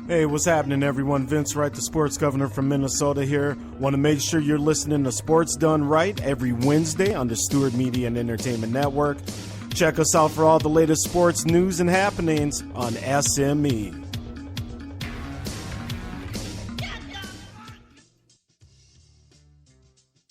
Hey, what's happening, everyone? Vince Wright, the sports governor from Minnesota here. Want to make sure you're listening to Sports Done Right every Wednesday on the Stewart Media and Entertainment Network. Check us out for all the latest sports news and happenings on SME.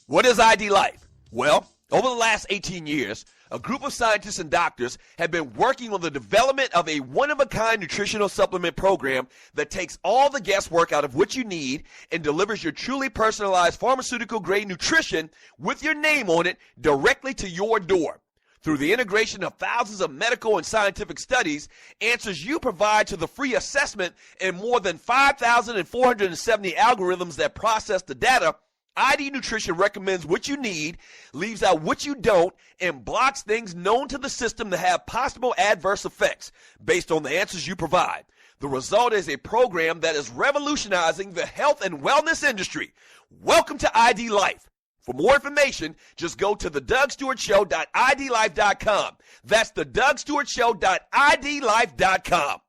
What is ID Life? Well, over the last 18 years, a group of scientists and doctors have been working on the development of a one-of-a-kind nutritional supplement program that takes all the guesswork out of what you need and delivers your truly personalized pharmaceutical-grade nutrition with your name on it directly to your door. Through the integration of thousands of medical and scientific studies, answers you provide to the free assessment, and more than 5,470 algorithms that process the data, ID Nutrition recommends what you need, leaves out what you don't, and blocks things known to the system to have possible adverse effects based on the answers you provide. The result is a program that is revolutionizing the health and wellness industry. Welcome to ID Life. For more information, just go to thedougstewartshow.idlife.com. That's thedougstewartshow.idlife.com.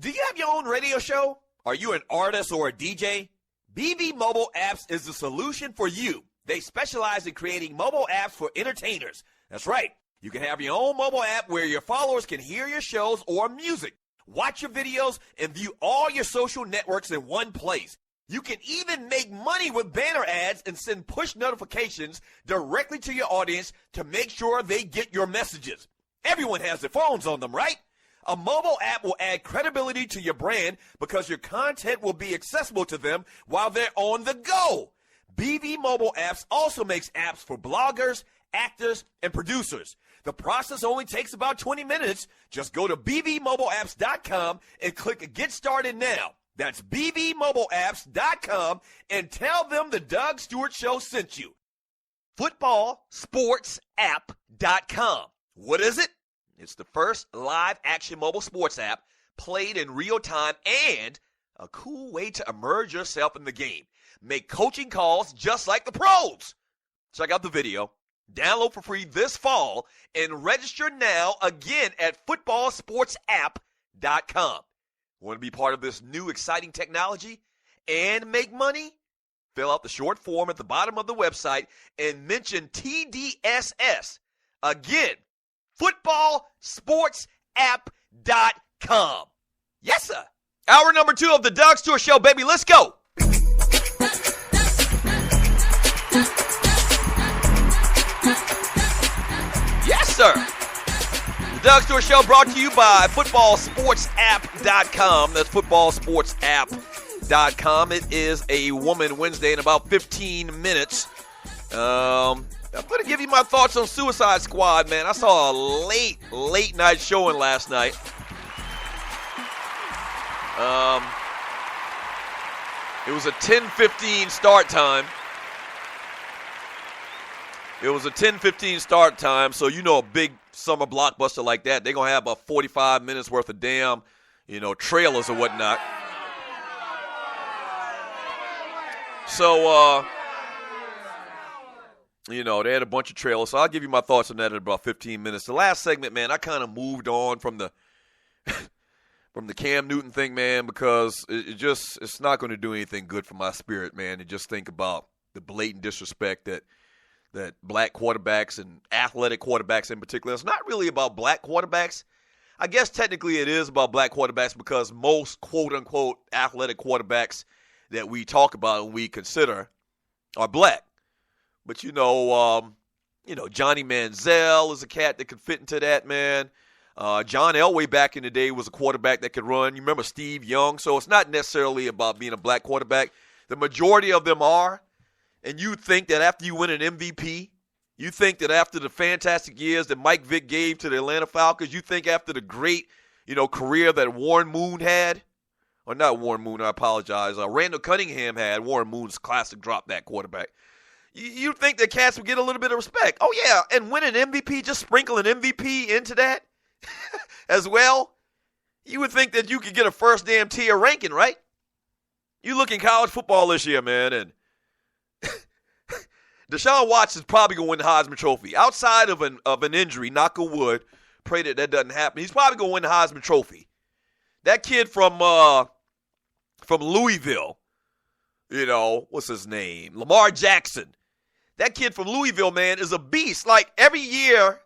Do you have your own radio show? Are you an artist or a DJ? BB Mobile Apps is the solution for you. They specialize in creating mobile apps for entertainers. That's right. You can have your own mobile app where your followers can hear your shows or music, watch your videos, and view all your social networks in one place. You can even make money with banner ads and send push notifications directly to your audience to make sure they get your messages. Everyone has their phones on them, right? A mobile app will add credibility to your brand because your content will be accessible to them while they're on the go. BB Mobile Apps also makes apps for bloggers, actors, and producers. The process only takes about 20 minutes. Just go to bbmobileapps.com and click Get Started Now. That's bbmobileapps.com and tell them the Doug Stewart Show sent you. Footballsportsapp.com. What is it? It's the first live-action mobile sports app played in real time and a cool way to immerse yourself in the game. Make coaching calls just like the pros. Check out the video. Download for free this fall and register now again at footballsportsapp.com. Want to be part of this new exciting technology and make money? Fill out the short form at the bottom of the website and mention TDSS. Again, footballsportsapp.com. Yes, sir. Hour number 2 of the Doug Stewart Show, baby. Let's go. Yes, sir. The Doug Stewart Show brought to you by footballsportsapp.com. That's footballsportsapp.com. It is a Woman Wednesday in about 15 minutes. I'm going to give you my thoughts on Suicide Squad, man. I saw a late night showing last night. It was a 10:15 start time. So you know a big summer blockbuster like that, they're going to have about 45 minutes worth of damn, trailers or whatnot. So, they had a bunch of trailers, so I'll give you my thoughts on that in about 15 minutes. The last segment, man, I kind of moved on from the from the Cam Newton thing, man, because it's not going to do anything good for my spirit, man, to just think about the blatant disrespect that black quarterbacks and athletic quarterbacks in particular. It's not really about black quarterbacks. I guess technically it is about black quarterbacks because most quote-unquote athletic quarterbacks that we talk about and we consider are black. But, Johnny Manziel is a cat that could fit into that, man. John Elway back in the day was a quarterback that could run. You remember Steve Young? So it's not necessarily about being a black quarterback. The majority of them are. And you think that after you win an MVP, you think that after the fantastic years that Mike Vick gave to the Atlanta Falcons, you think after the great, career that Warren Moon had, or not Warren Moon, I apologize, Randall Cunningham had, Warren Moon's classic drop back quarterback. You think that cats would get a little bit of respect. Oh, yeah, and win an MVP, just sprinkle an MVP into that as well. You would think that you could get a first damn tier ranking, right? You look in college football this year, man, and Deshaun Watson's probably going to win the Heisman Trophy. Outside of an injury, knock on wood, pray that doesn't happen. He's probably going to win the Heisman Trophy. That kid from from Louisville. What's his name? Lamar Jackson. That kid from Louisville, man, is a beast. Like, every year,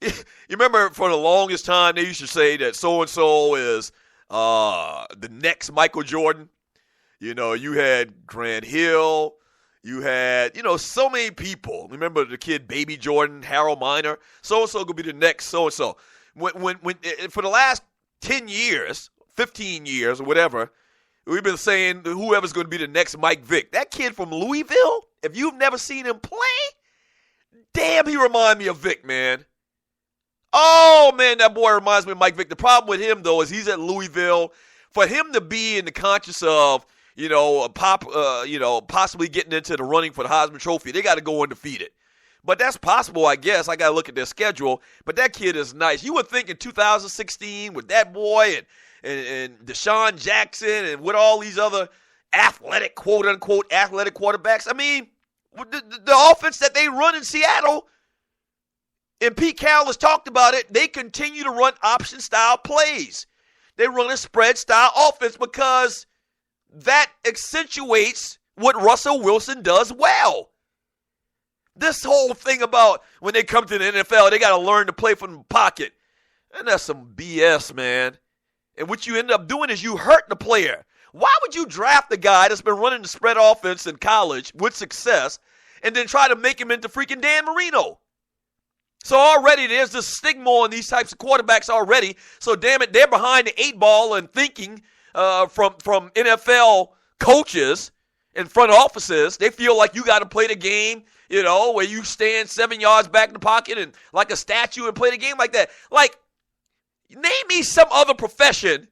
you remember for the longest time, they used to say that so-and-so is the next Michael Jordan. You had Grant Hill. You had, so many people. Remember the kid, Baby Jordan, Harold Miner? So-and-so could be the next so-and-so. When for the last 10 years, 15 years, or whatever, we've been saying whoever's going to be the next Mike Vick. That kid from Louisville, if you've never seen him play, damn, he reminds me of Vick, man. Oh, man, that boy reminds me of Mike Vick. The problem with him, though, is he's at Louisville. For him to be in the conscious of, possibly getting into the running for the Heisman Trophy, they got to go undefeated. But that's possible, I guess. I got to look at their schedule. But that kid is nice. You would think in 2016 with that boy and Deshaun Jackson and with all these other athletic, quote-unquote, athletic quarterbacks. I mean, the offense that they run in Seattle, and Pete Carroll has talked about it, they continue to run option-style plays. They run a spread-style offense because that accentuates what Russell Wilson does well. This whole thing about when they come to the NFL, they got to learn to play from the pocket. And that's some BS, man. And what you end up doing is you hurt the player. Why would you draft a guy that's been running the spread offense in college with success and then try to make him into freaking Dan Marino? So already there's this stigma on these types of quarterbacks already. So damn it, they're behind the 8 ball and thinking from NFL coaches and front offices. They feel like you got to play the game, where you stand 7 yards back in the pocket and like a statue and play the game like that. Like, name me some other profession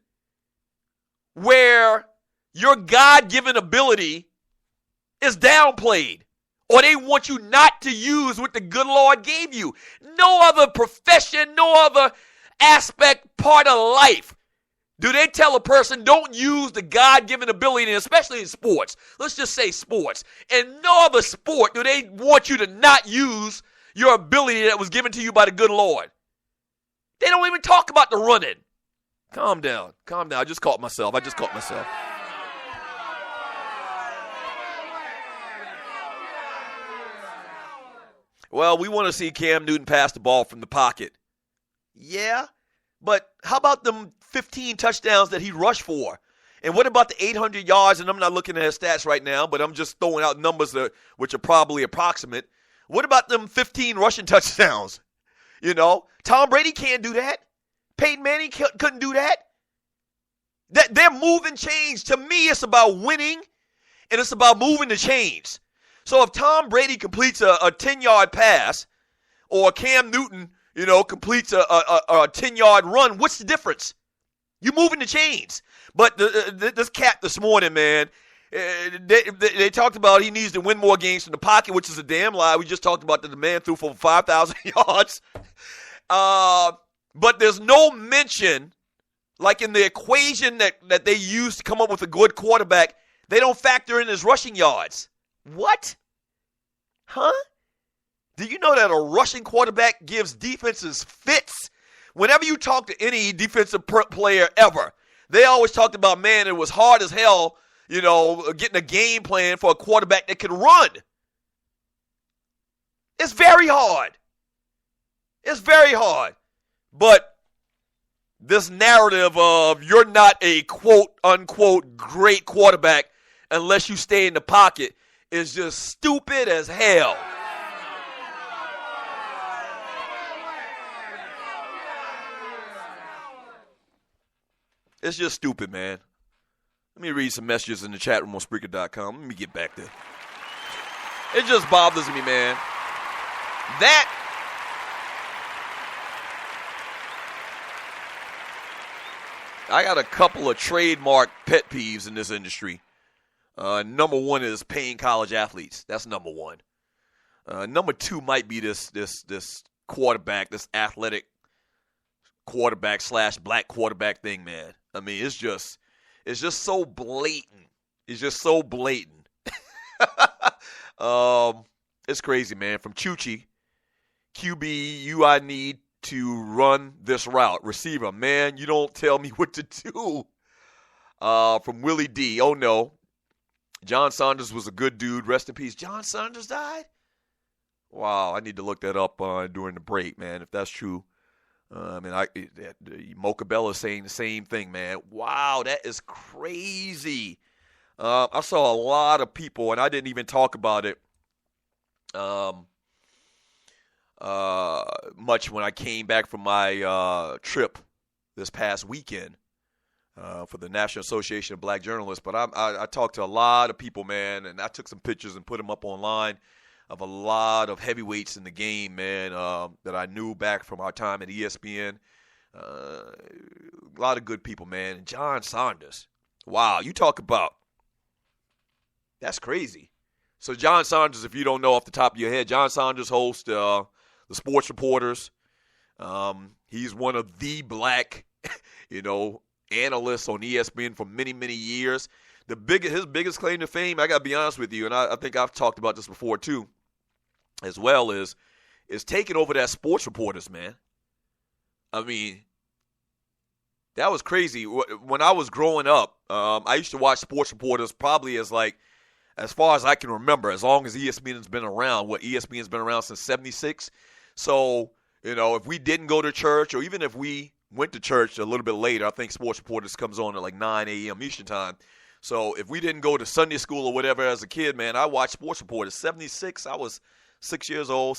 where your God-given ability is downplayed or they want you not to use what the good Lord gave you. No other profession, no other aspect, part of life do they tell a person don't use the God-given ability, and especially in sports. Let's just say sports. In no other sport do they want you to not use your ability that was given to you by the good Lord. They don't even talk about the running. Calm down. I just caught myself. Well, we want to see Cam Newton pass the ball from the pocket. Yeah, but how about them 15 touchdowns that he rushed for? And what about the 800 yards? And I'm not looking at his stats right now, but I'm just throwing out numbers which are probably approximate. What about them 15 rushing touchdowns? Tom Brady can't do that. Peyton Manning couldn't do that. They're moving chains. To me, it's about winning, and it's about moving the chains. So if Tom Brady completes a 10-yard pass or Cam Newton, completes a 10-yard run, what's the difference? You're moving the chains. But this cat this morning, man, they talked about he needs to win more games from the pocket, which is a damn lie. We just talked about that the man threw for 5,000 yards. But there's no mention, like in the equation that they use to come up with a good quarterback, they don't factor in his rushing yards. What? Huh? Do you know that a rushing quarterback gives defenses fits? Whenever you talk to any defensive player ever, they always talked about, man, it was hard as hell, getting a game plan for a quarterback that can run. It's very hard. But this narrative of you're not a quote-unquote great quarterback unless you stay in the pocket is just stupid as hell. It's just stupid, man. Let me read some messages in the chat room on Spreaker.com. Let me get back there. It just bothers me, man. I got a couple of trademark pet peeves in this industry. Number one is paying college athletes. That's number one. Number two might be this quarterback, this athletic quarterback / black quarterback thing, man. I mean, it's just so blatant. It's just so blatant. It's crazy, man. From Chuchi, QB, I need to run this route. Receiver, man, you don't tell me what to do. From Willie D. Oh, no. John Saunders was a good dude. Rest in peace. John Saunders died? Wow, I need to look that up during the break, man, if that's true. Mocha Bella saying the same thing, man. Wow, that is crazy. I saw a lot of people, and I didn't even talk about it much when I came back from my trip this past weekend for the National Association of Black Journalists. But I talked to a lot of people, man, and I took some pictures and put them up online of a lot of heavyweights in the game, man, that I knew back from our time at ESPN. A lot of good people, man. And John Saunders, wow, you talk about, that's crazy. So John Saunders, if you don't know off the top of your head, John Saunders hosts the Sports Reporters. He's one of the black, analysts on ESPN for many, many years. His biggest claim to fame, I got to be honest with you, and I think I've talked about this before too, as well, is taking over that Sports Reporters, man. I mean, that was crazy. When I was growing up, I used to watch Sports Reporters probably as far as I can remember, as long as ESPN's been around. ESPN's been around since 76. So, if we didn't go to church, or even if we went to church a little bit later, I think Sports Reporters comes on at 9 a.m. Eastern time. So if we didn't go to Sunday school or whatever as a kid, man, I watched Sports Reporters. 76, I was 7 years old.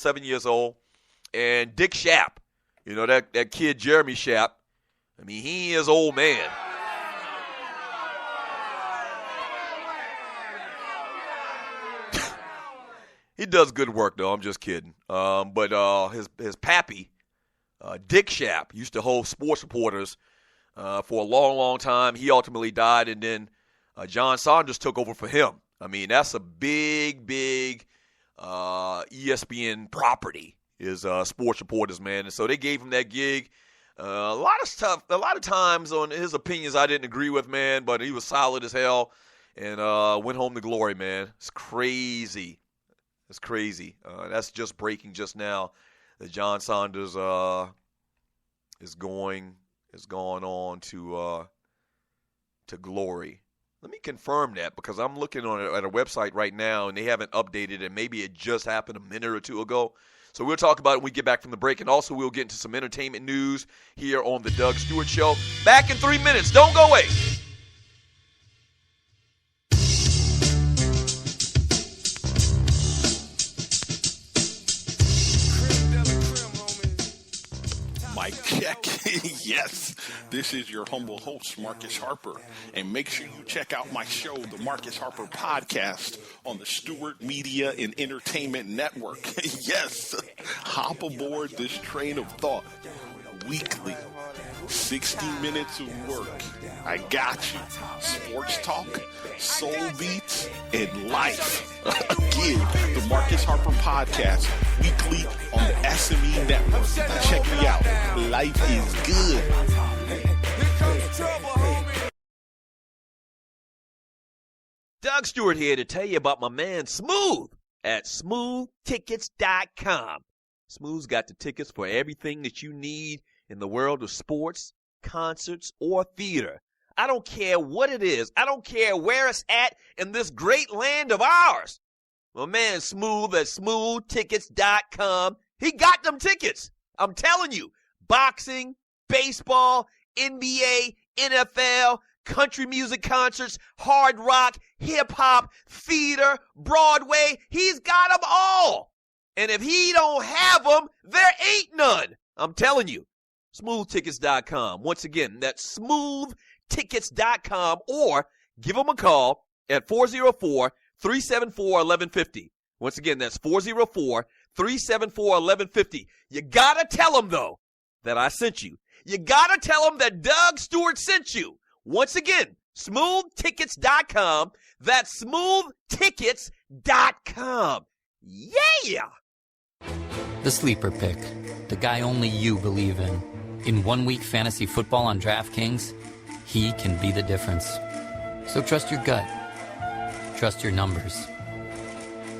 And Dick Schaap, that kid Jeremy Schaap, I mean, he is old man. He does good work, though. I'm just kidding. But his pappy, Dick Schaap, used to host Sports Reporters for a long, long time. He ultimately died, and then John Saunders took over for him. I mean, that's a big, big ESPN property is Sports Reporters, man. And so they gave him that gig. A lot of times on his opinions I didn't agree with, man, but he was solid as hell and went home to glory, man. It's crazy. It's crazy. That's just breaking just now that John Saunders is gone on to glory. Let me confirm that because I'm looking at a website right now and they haven't updated it. Maybe it just happened a minute or two ago. So we'll talk about it when we get back from the break. And also we'll get into some entertainment news here on the Doug Stewart Show. Back in 3 minutes. Don't go away. Check. Yes, this is your humble host, Marcus Harper. And make sure you check out my show, the Marcus Harper Podcast, on the Stewart Media and Entertainment Network. Yes, hop aboard this train of thought. Weekly, 60 minutes of work. I got you. Sports talk, soul beats, and life. Again, the Marcus Harper Podcast, weekly on the SME Network. Check me out. Life is good. Doug Stewart here to tell you about my man Smooth at smoothtickets.com. Smooth's got the tickets for everything that you need in the world of sports, concerts, or theater. I don't care what it is. I don't care where it's at in this great land of ours. My man Smooth at smoothtickets.com, he got them tickets. I'm telling you, boxing, baseball, NBA, NFL, country music concerts, hard rock, hip-hop, theater, Broadway, he's got them all. And if he don't have them, there ain't none. I'm telling you. SmoothTickets.com. Once again, that's SmoothTickets.com, or give them a call at 404-374-1150. Once again, that's 404-374-1150. You gotta tell them, though, that I sent you. You gotta tell them that Doug Stewart sent you. Once again, SmoothTickets.com. That's SmoothTickets.com. Yeah! The Sleeper Pick. The guy only you believe in. In 1 week fantasy football on DraftKings, he can be the difference. So trust your gut. Trust your numbers.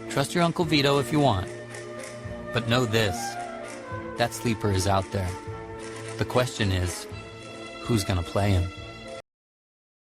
Trust your Uncle Vito if you want. But know this, that sleeper is out there. The question is, who's going to play him?